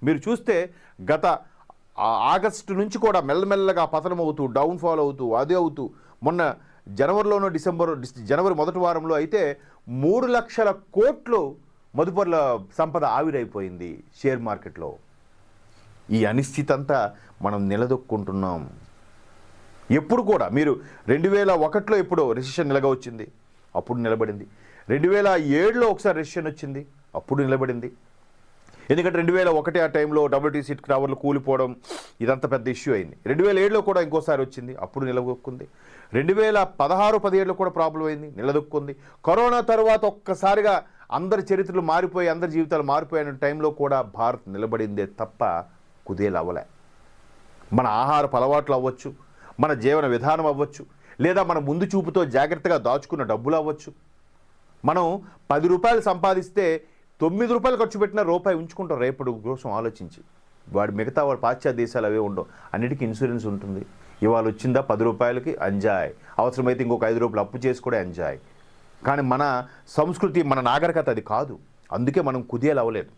మీరు చూస్తే గత ఆగస్టు నుంచి కూడా మెల్లమెల్లగా పతనం అవుతూ డౌన్ఫాల్ అవుతూ అదే అవుతూ మొన్న జనవరిలోనో జనవరి మొదటి వారంలో అయితే 3 లక్షల కోట్లు మదుపర్ల సంపద ఆవిరైపోయింది షేర్ మార్కెట్లో. ఈ అనిశ్చితి అంతా మనం నిలదొక్కుంటున్నాం. ఎప్పుడు కూడా మీరు 2001లో ఎప్పుడో రెసిషన్ నిలగా వచ్చింది, అప్పుడు నిలబడింది. 2007లో ఒకసారి రెసిషన్ వచ్చింది, అప్పుడు నిలబడింది. ఎందుకంటే 2001 ఆ టైంలో WTC టవర్లు కూలిపోవడం ఇదంతా పెద్ద ఇష్యూ అయింది. 2007లో కూడా ఇంకోసారి వచ్చింది, అప్పుడు నిలదొక్కుంది. 2016-17లో కూడా ప్రాబ్లం అయింది, నిలదొక్కుంది. కరోనా తర్వాత ఒక్కసారిగా అందరి చరిత్రలు మారిపోయి అందరి జీవితాలు మారిపోయిన టైంలో కూడా భారత్ నిలబడిందే తప్ప కుదేలు అవ్వలే. మన ఆహారపు అలవాట్లు అవ్వచ్చు, మన జీవన విధానం అవ్వచ్చు, లేదా మన ముందు చూపుతో జాగ్రత్తగా దాచుకున్న డబ్బులు అవ్వచ్చు. మనం 10 రూపాయలు సంపాదిస్తే 9 రూపాయలు ఖర్చు పెట్టిన రూపాయి ఉంచుకుంటాం రేపటి కోసం ఆలోచించి. మిగతా వాడు పాశ్చాత్య దేశాలు అవే ఉండవు, అన్నిటికీ ఇన్సూరెన్స్ ఉంటుంది. ఇవాళ వచ్చిందా 10 రూపాయలకి ఎంజాయ్, అవసరమైతే ఇంకొక 5 రూపాయలు అప్పు చేసి కూడా ఎంజాయ్. కానీ మన సంస్కృతి మన నాగరికత అది కాదు. అందుకే మనం కుదేలు అవ్వలేదు.